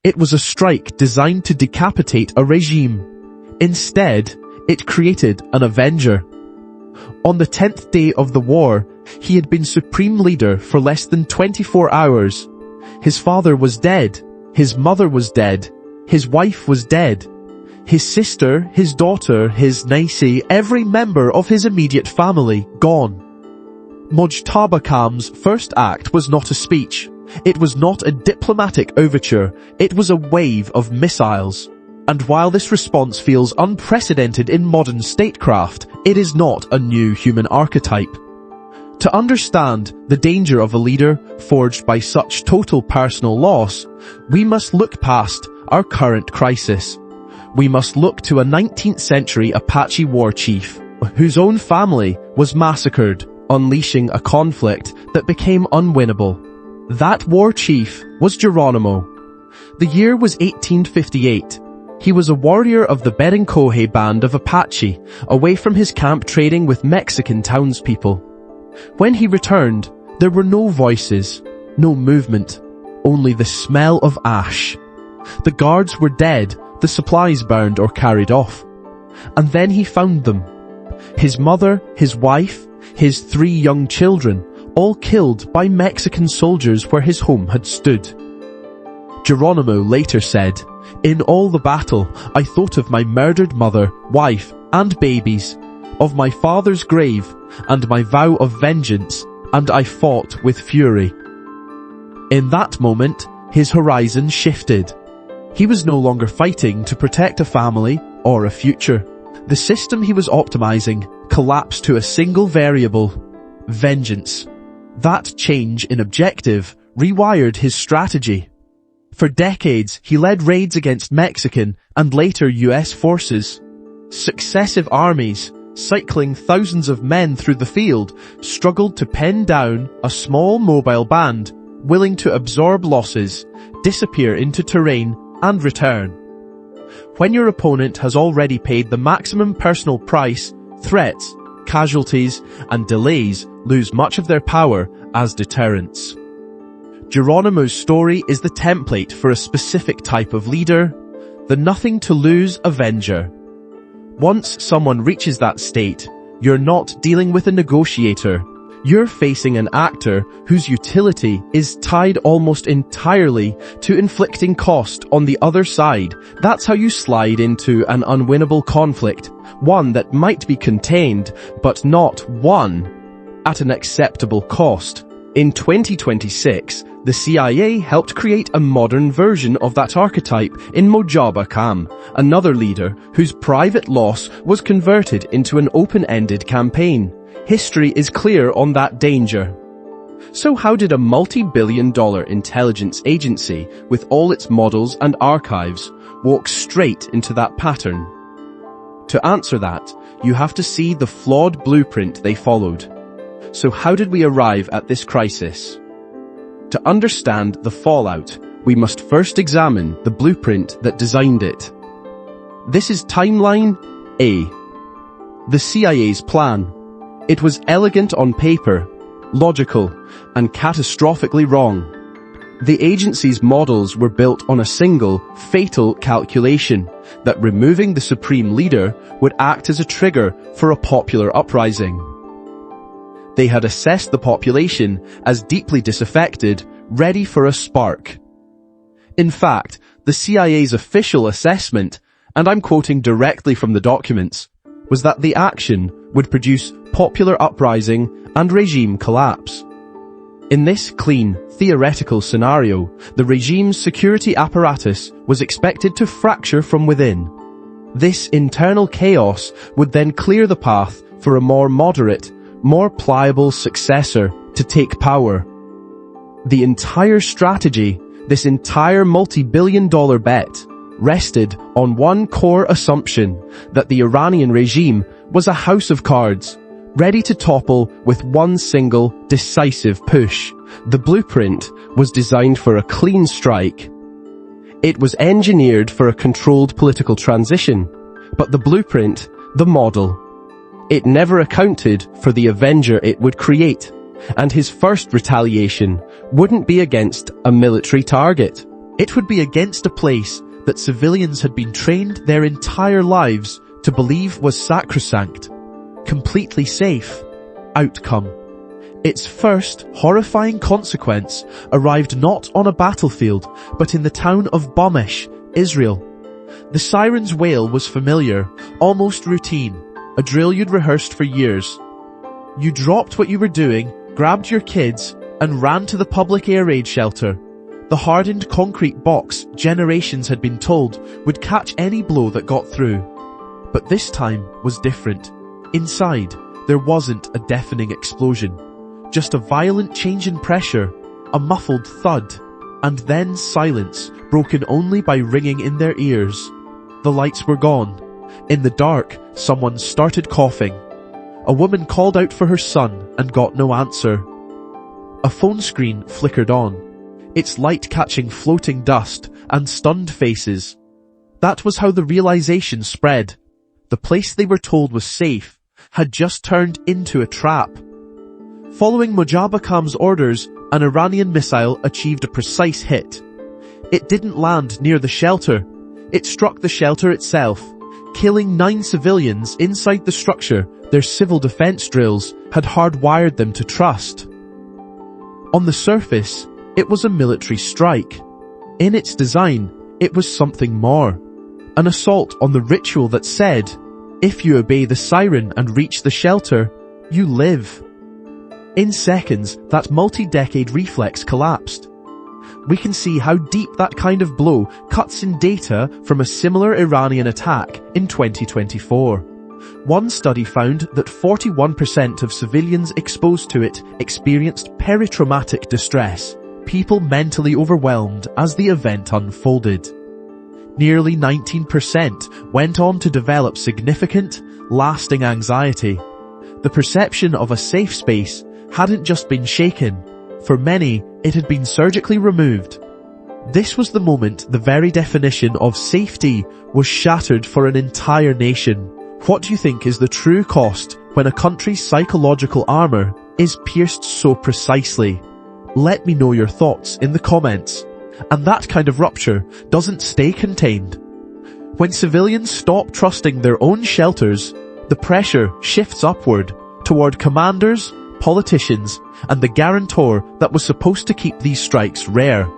It was a strike designed to decapitate a regime. Instead, it created an Avenger. On the 10th day of the war, he had been supreme leader for less than 24 hours. His father was dead, his mother was dead, his wife was dead, his sister, his daughter, his Naisi, every member of his immediate family gone. Mojtaba Khamenei's first act was not a speech. It was not a diplomatic overture. It was a wave of missiles. And while this response feels unprecedented in modern statecraft, it is not a new human archetype. To understand the danger of a leader forged by such total personal loss, we must look past our current crisis. We must look to a 19th century Apache war chief, whose own family was massacred, unleashing a conflict that became unwinnable. That war chief was Geronimo. The year was 1858. He was a warrior of the Berencoje band of Apache, away from his camp trading with Mexican townspeople. When he returned, there were no voices, no movement, only the smell of ash. The guards were dead, the supplies burned or carried off. And then he found them. His mother, his wife, his 3 young children, all killed by Mexican soldiers where his home had stood. Geronimo later said, "In all the battle, I thought of my murdered mother, wife, and babies, of my father's grave, and my vow of vengeance, and I fought with fury." In that moment, his horizon shifted. He was no longer fighting to protect a family or a future. The system he was optimizing collapsed to a single variable: vengeance. That change in objective rewired his strategy. For decades, he led raids against Mexican and later US forces. Successive armies, cycling thousands of men through the field, struggled to pen down a small mobile band, willing to absorb losses, disappear into terrain, and return. When your opponent has already paid the maximum personal price, threats, casualties, and delays lose much of their power as deterrents. Geronimo's story is the template for a specific type of leader, the nothing-to-lose Avenger. Once someone reaches that state, you're not dealing with a negotiator. You're facing an actor whose utility is tied almost entirely to inflicting cost on the other side. That's how you slide into an unwinnable conflict, one that might be contained, but not won at an acceptable cost. In 2026, the CIA helped create a modern version of that archetype in Mojtaba Khamenei, another leader whose private loss was converted into an open-ended campaign. History is clear on that danger. So how did a multi-billion-dollar intelligence agency, with all its models and archives, walk straight into that pattern? To answer that, you have to see the flawed blueprint they followed. So how did we arrive at this crisis? To understand the fallout, we must first examine the blueprint that designed it. This is Timeline A. The CIA's plan. It was elegant on paper, logical, and catastrophically wrong. The agency's models were built on a single, fatal calculation that removing the supreme leader would act as a trigger for a popular uprising. They had assessed the population as deeply disaffected, ready for a spark. In fact, the CIA's official assessment, and I'm quoting directly from the documents, was that the action would produce popular uprising and regime collapse. In this clean, theoretical scenario, the regime's security apparatus was expected to fracture from within. This internal chaos would then clear the path for a more moderate, more pliable successor to take power. The entire strategy, this entire multi-billion-dollar bet, rested on one core assumption that the Iranian regime was a house of cards, ready to topple with one single, decisive push. The blueprint was designed for a clean strike. It was engineered for a controlled political transition, but the blueprint, the model, it never accounted for the Avenger it would create, and his first retaliation wouldn't be against a military target. It would be against a place that civilians had been trained their entire lives to believe was sacrosanct, completely safe, outcome. Its first horrifying consequence arrived not on a battlefield, but in the town of Bomesh, Israel. The siren's wail was familiar, almost routine, a drill you'd rehearsed for years. You dropped what you were doing, grabbed your kids, and ran to the public air raid shelter. The hardened concrete box generations had been told would catch any blow that got through. But this time was different. Inside, there wasn't a deafening explosion. Just a violent change in pressure, a muffled thud, and then silence, broken only by ringing in their ears. The lights were gone. In the dark, someone started coughing. A woman called out for her son and got no answer. A phone screen flickered on, its light catching floating dust and stunned faces. That was how the realization spread. The place they were told was safe had just turned into a trap. Following Mojtaba Khamenei's orders, an Iranian missile achieved a precise hit. It didn't land near the shelter. It struck the shelter itself, killing 9 civilians inside the structure their civil defense drills had hardwired them to trust. On the surface, it was a military strike. In its design, it was something more. An assault on the ritual that said, if you obey the siren and reach the shelter, you live. In seconds, that multi-decade reflex collapsed. We can see how deep that kind of blow cuts in data from a similar Iranian attack in 2024. One study found that 41% of civilians exposed to it experienced peritraumatic distress, people mentally overwhelmed as the event unfolded. Nearly 19% went on to develop significant, lasting anxiety. The perception of a safe space hadn't just been shaken. For many, it had been surgically removed. This was the moment the very definition of safety was shattered for an entire nation. What do you think is the true cost when a country's psychological armor is pierced so precisely? Let me know your thoughts in the comments. And that kind of rupture doesn't stay contained. When civilians stop trusting their own shelters, the pressure shifts upward toward commanders, politicians, and the guarantor that was supposed to keep these strikes rare.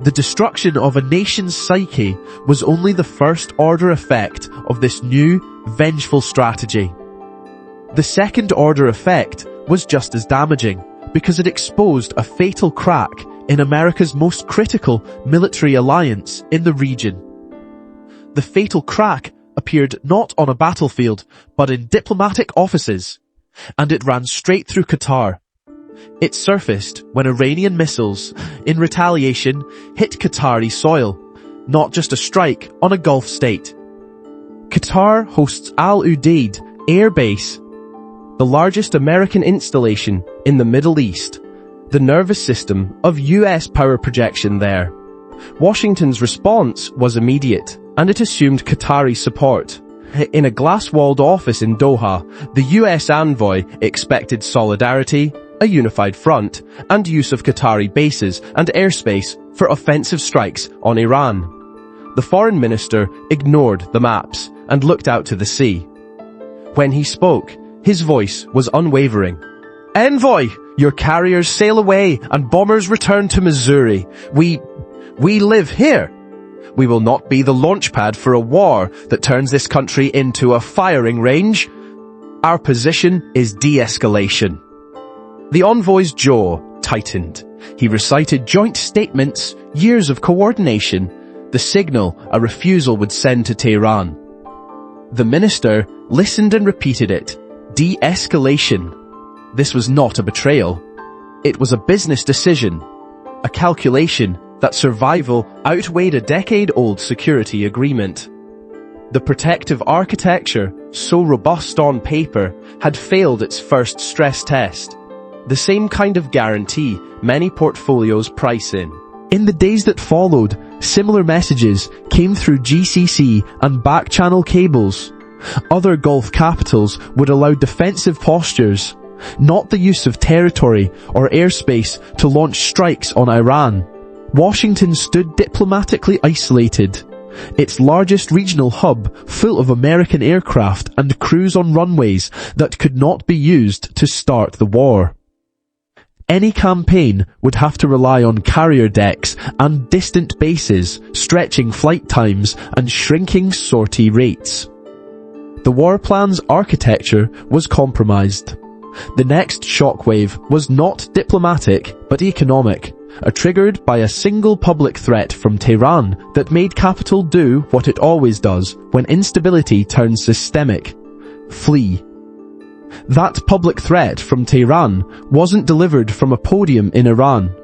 The destruction of a nation's psyche was only the first-order effect of this new, vengeful strategy. The second-order effect was just as damaging, because it exposed a fatal crack in America's most critical military alliance in the region. The fatal crack appeared not on a battlefield, but in diplomatic offices, and it ran straight through Qatar. It surfaced when Iranian missiles, in retaliation, hit Qatari soil, not just a strike on a Gulf state. Qatar hosts Al Udeid Air Base, the largest American installation in the Middle East, the nervous system of US power projection there. Washington's response was immediate, and it assumed Qatari support. In a glass-walled office in Doha, the US envoy expected solidarity, a unified front, and use of Qatari bases and airspace for offensive strikes on Iran. The foreign minister ignored the maps and looked out to the sea. When he spoke, his voice was unwavering. "Envoy, your carriers sail away and bombers return to Missouri. We live here. We will not be the launchpad for a war that turns this country into a firing range. Our position is de-escalation." The envoy's jaw tightened. He recited joint statements, years of coordination, the signal a refusal would send to Tehran. The minister listened and repeated it. De-escalation. This was not a betrayal. It was a business decision, a calculation that survival outweighed a decade-old security agreement. The protective architecture, so robust on paper, had failed its first stress test. The same kind of guarantee many portfolios price in. In the days that followed, similar messages came through GCC and back-channel cables. Other Gulf capitals would allow defensive postures, not the use of territory or airspace to launch strikes on Iran. Washington stood diplomatically isolated, its largest regional hub full of American aircraft and crews on runways that could not be used to start the war. Any campaign would have to rely on carrier decks and distant bases, stretching flight times and shrinking sortie rates. The war plan's architecture was compromised. The next shockwave was not diplomatic but economic, triggered by a single public threat from Tehran that made capital do what it always does when instability turns systemic: flee. That public threat from Tehran wasn't delivered from a podium in Iran.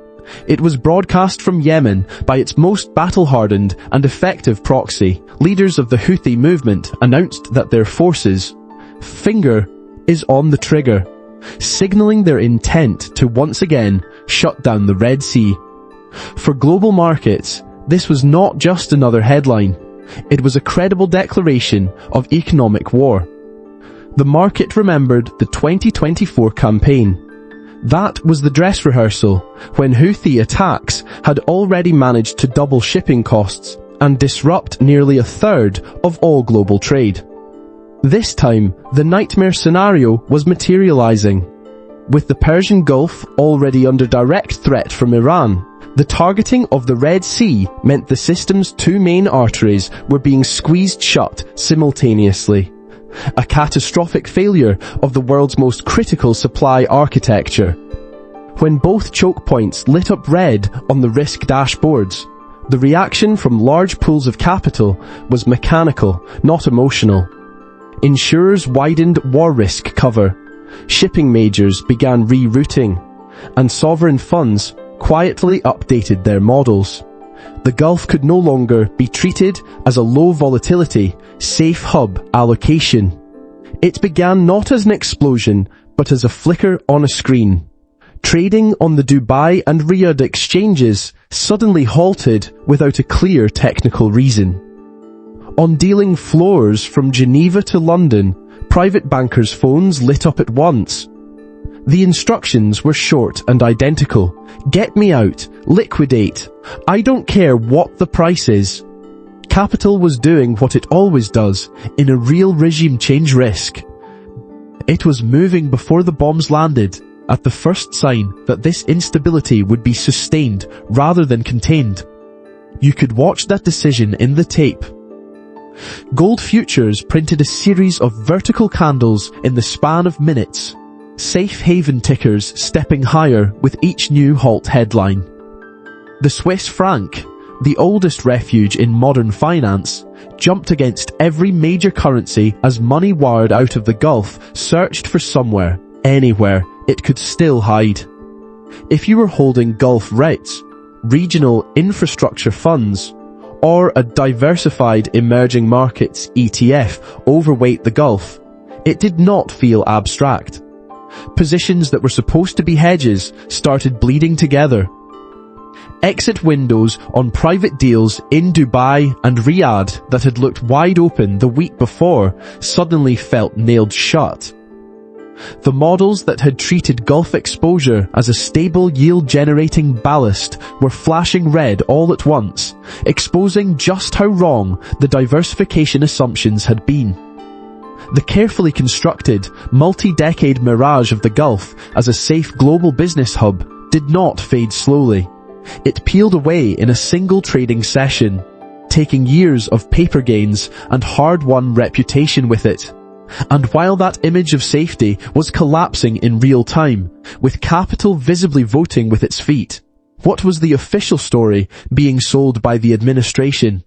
It was broadcast from Yemen by its most battle-hardened and effective proxy. Leaders of the Houthi movement announced that their forces' finger is on the trigger, signaling their intent to once again shut down the Red Sea. For global markets, this was not just another headline. It was a credible declaration of economic war. The market remembered the 2024 campaign. That was the dress rehearsal, when Houthi attacks had already managed to double shipping costs and disrupt nearly a third of all global trade. This time, the nightmare scenario was materializing. With the Persian Gulf already under direct threat from Iran, the targeting of the Red Sea meant the system's two main arteries were being squeezed shut simultaneously. A catastrophic failure of the world's most critical supply architecture. When both choke points lit up red on the risk dashboards, the reaction from large pools of capital was mechanical, not emotional. Insurers widened war risk cover, shipping majors began rerouting, and sovereign funds quietly updated their models. The Gulf could no longer be treated as a low volatility, safe hub allocation. It began not as an explosion, but as a flicker on a screen. Trading on the Dubai and Riyadh exchanges suddenly halted without a clear technical reason. On dealing floors from Geneva to London, private bankers' phones lit up at once. The instructions were short and identical. Get me out. Liquidate. I don't care what the price is. Capital was doing what it always does in a real regime change risk. It was moving before the bombs landed, at the first sign that this instability would be sustained rather than contained. You could watch that decision in the tape. Gold futures printed a series of vertical candles in the span of minutes, safe haven tickers stepping higher with each new halt headline. The Swiss franc, the oldest refuge in modern finance, jumped against every major currency as money wired out of the Gulf searched for somewhere, anywhere, it could still hide. If you were holding Gulf REITs, regional infrastructure funds, or a diversified emerging markets ETF overweight the Gulf, it did not feel abstract. Positions that were supposed to be hedges started bleeding together. Exit windows on private deals in Dubai and Riyadh that had looked wide open the week before suddenly felt nailed shut. The models that had treated Gulf exposure as a stable yield-generating ballast were flashing red all at once, exposing just how wrong the diversification assumptions had been. The carefully constructed, multi-decade mirage of the Gulf as a safe global business hub did not fade slowly. It peeled away in a single trading session, taking years of paper gains and hard-won reputation with it. And while that image of safety was collapsing in real time, with capital visibly voting with its feet, what was the official story being sold by the administration?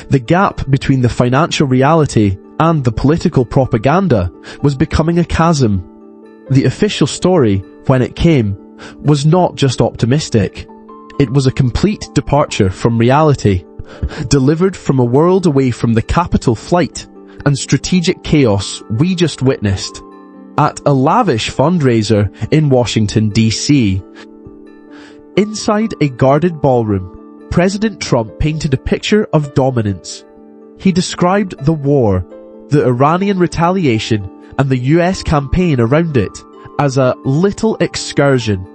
The gap between the financial reality and the political propaganda was becoming a chasm. The official story, when it came, was not just optimistic. It was a complete departure from reality, delivered from a world away from the capital flight and strategic chaos we just witnessed. At a lavish fundraiser in Washington, D.C., inside a guarded ballroom, President Trump painted a picture of dominance. He described the war, the Iranian retaliation, and the US campaign around it as a little excursion.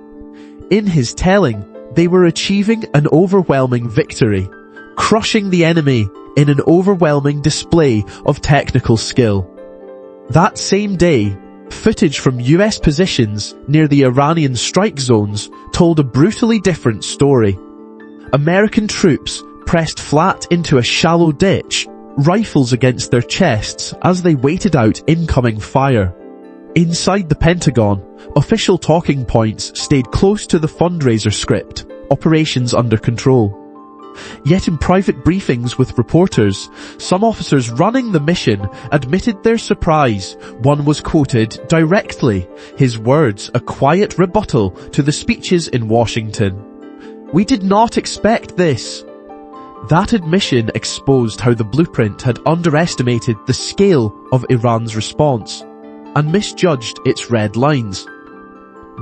In his telling, They were achieving an overwhelming victory, crushing the enemy in an overwhelming display of technical skill. That same day, footage from US positions near the Iranian strike zones told a brutally different story. American troops pressed flat into a shallow ditch, rifles against their chests as they waited out incoming fire. Inside the Pentagon, official talking points stayed close to the fundraiser script, operations under control. Yet in private briefings with reporters, some officers running the mission admitted their surprise. One was quoted directly, his words a quiet rebuttal to the speeches in Washington. "We did not expect this." That admission exposed how the blueprint had underestimated the scale of Iran's response and misjudged its red lines.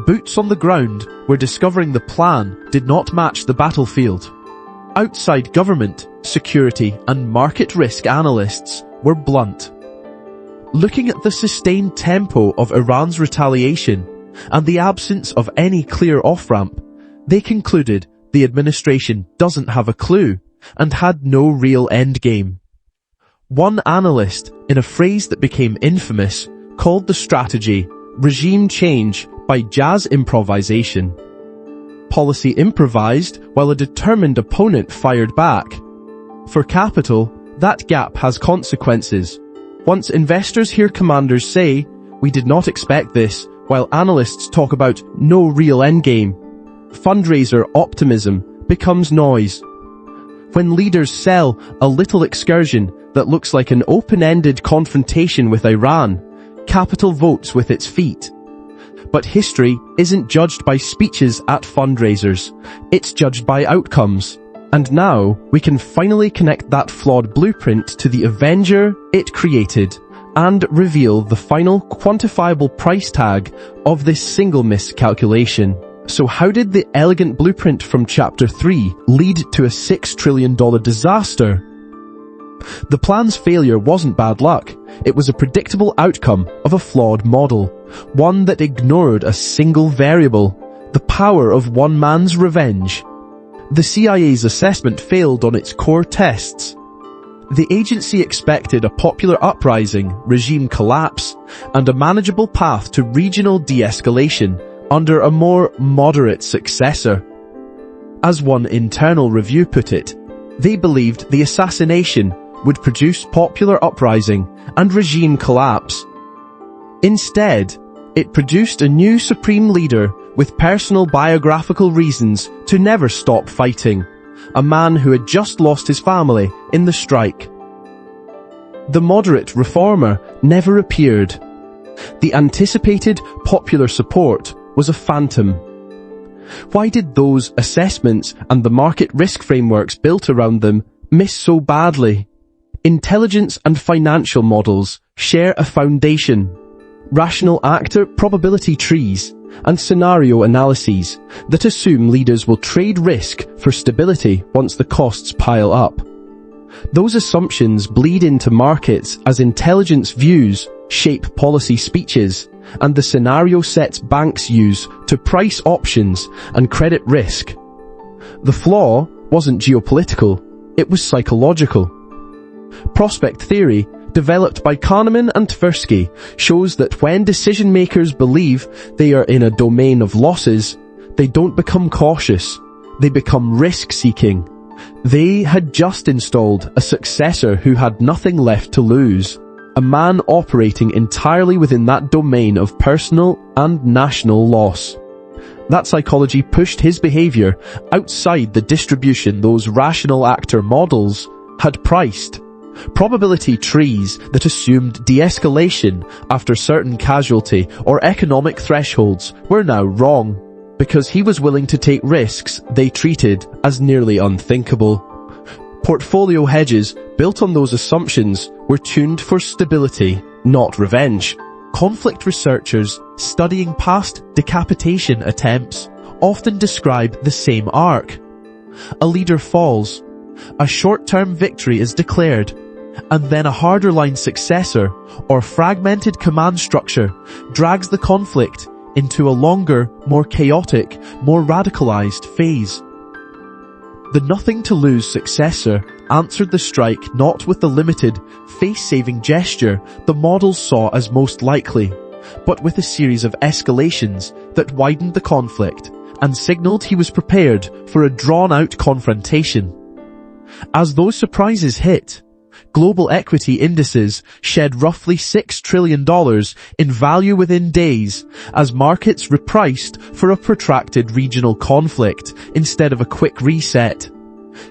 Boots on the ground were discovering the plan did not match the battlefield. Outside government, security, and market risk analysts were blunt. Looking at the sustained tempo of Iran's retaliation and the absence of any clear off-ramp, they concluded the administration doesn't have a clue and had no real endgame. One analyst, in a phrase that became infamous, called the strategy regime change by jazz improvisation. Policy improvised while a determined opponent fired back. For capital, that gap has consequences. Once investors hear commanders say, "We did not expect this," while analysts talk about no real endgame, fundraiser optimism becomes noise. When leaders sell a little excursion that looks like an open-ended confrontation with Iran, capital votes with its feet. But history isn't judged by speeches at fundraisers, it's judged by outcomes. And now, we can finally connect that flawed blueprint to the Avenger it created, and reveal the final quantifiable price tag of this single miscalculation. So how did the elegant blueprint from Chapter 3 lead to a $6 trillion disaster? The plan's failure wasn't bad luck. It was a predictable outcome of a flawed model, one that ignored a single variable, the power of one man's revenge. The CIA's assessment failed on its core tests. The agency expected a popular uprising, regime collapse, and a manageable path to regional de-escalation under a more moderate successor. As one internal review put it, they believed the assassination would produce popular uprising and regime collapse. Instead, it produced a new supreme leader with personal biographical reasons to never stop fighting, a man who had just lost his family in the strike. The moderate reformer never appeared. The anticipated popular support was a phantom. Why did those assessments and the market risk frameworks built around them miss so badly? Intelligence and financial models share a foundation. Rational actor probability trees and scenario analyses that assume leaders will trade risk for stability once the costs pile up. Those assumptions bleed into markets as intelligence views shape policy speeches, and the scenario sets banks use to price options and credit risk. The flaw wasn't geopolitical, it was psychological. Prospect theory, developed by Kahneman and Tversky, shows that when decision makers believe they are in a domain of losses, they don't become cautious, they become risk-seeking. They had just installed a successor who had nothing left to lose, a man operating entirely within that domain of personal and national loss. That psychology pushed his behavior outside the distribution those rational actor models had priced. Probability trees that assumed de-escalation after certain casualty or economic thresholds were now wrong, because he was willing to take risks they treated as nearly unthinkable. Portfolio hedges built on those assumptions were tuned for stability, not revenge. Conflict researchers studying past decapitation attempts often describe the same arc. A leader falls, a short-term victory is declared, and then a harder-line successor or fragmented command structure drags the conflict into a longer, more chaotic, more radicalized phase. The nothing-to-lose successor answered the strike not with the limited, face-saving gesture the models saw as most likely, but with a series of escalations that widened the conflict and signaled he was prepared for a drawn-out confrontation. As those surprises hit, global equity indices shed roughly $6 trillion in value within days as markets repriced for a protracted regional conflict instead of a quick reset.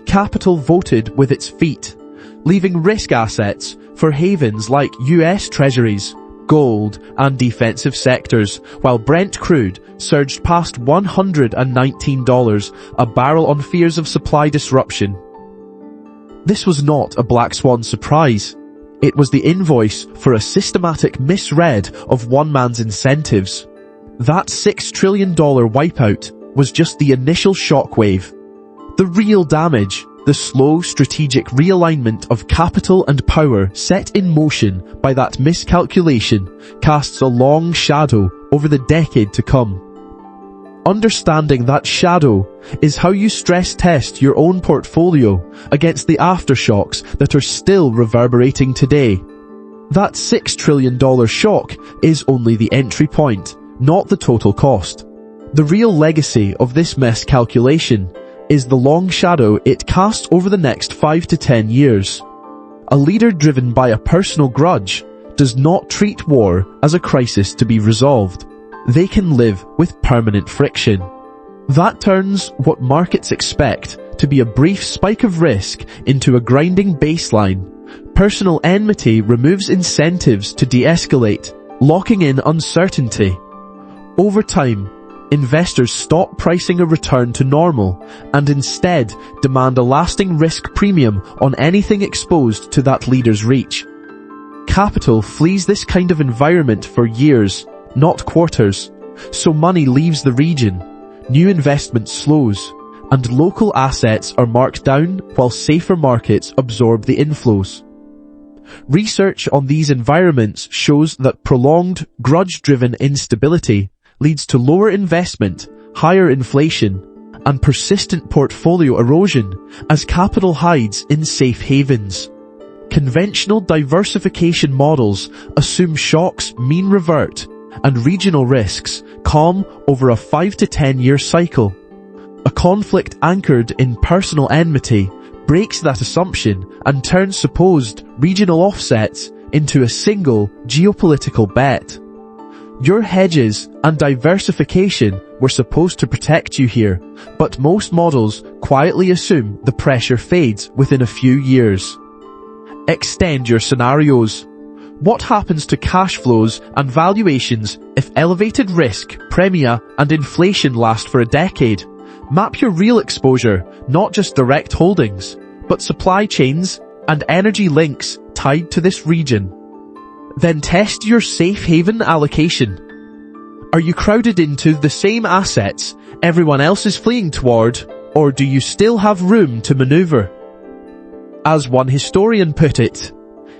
Capital voted with its feet, leaving risk assets for havens like US Treasuries, gold, and defensive sectors, while Brent crude surged past $119 a barrel on fears of supply disruption. This was not a black swan surprise. It was the invoice for a systematic misread of one man's incentives. That $6 trillion wipeout was just the initial shockwave. The real damage, the slow strategic realignment of capital and power set in motion by that miscalculation, casts a long shadow over the decade to come. Understanding that shadow is how you stress test your own portfolio against the aftershocks that are still reverberating today. That $6 trillion shock is only the entry point, not the total cost. The real legacy of this miscalculation is the long shadow it casts over the next 5 to 10 years. A leader driven by a personal grudge does not treat war as a crisis to be resolved. They can live with permanent friction. That turns what markets expect to be a brief spike of risk into a grinding baseline. Personal enmity removes incentives to de-escalate, locking in uncertainty. Over time, investors stop pricing a return to normal and instead demand a lasting risk premium on anything exposed to that leader's reach. Capital flees this kind of environment for years, not quarters, so money leaves the region, new investment slows, and local assets are marked down while safer markets absorb the inflows. Research on these environments shows that prolonged, grudge-driven instability leads to lower investment, higher inflation, and persistent portfolio erosion as capital hides in safe havens. Conventional diversification models assume shocks mean revert and regional risks calm over a 5 to 10 year cycle. A conflict anchored in personal enmity breaks that assumption and turns supposed regional offsets into a single geopolitical bet. Your hedges and diversification were supposed to protect you here, but most models quietly assume the pressure fades within a few years. Extend your scenarios. What happens to cash flows and valuations if elevated risk, premia, and inflation last for a decade? Map your real exposure, not just direct holdings, but supply chains and energy links tied to this region. Then test your safe haven allocation. Are you crowded into the same assets everyone else is fleeing toward, or do you still have room to maneuver? As one historian put it,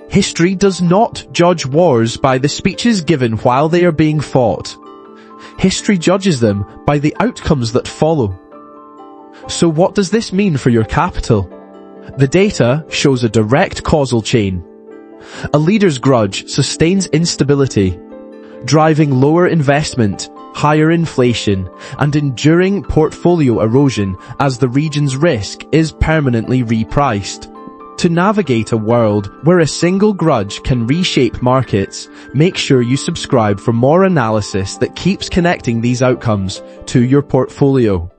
history does not judge wars by the speeches given while they are being fought. History judges them by the outcomes that follow. So what does this mean for your capital? The data shows a direct causal chain. A leader's grudge sustains instability, driving lower investment, higher inflation, and enduring portfolio erosion as the region's risk is permanently repriced. To navigate a world where a single grudge can reshape markets, make sure you subscribe for more analysis that keeps connecting these outcomes to your portfolio.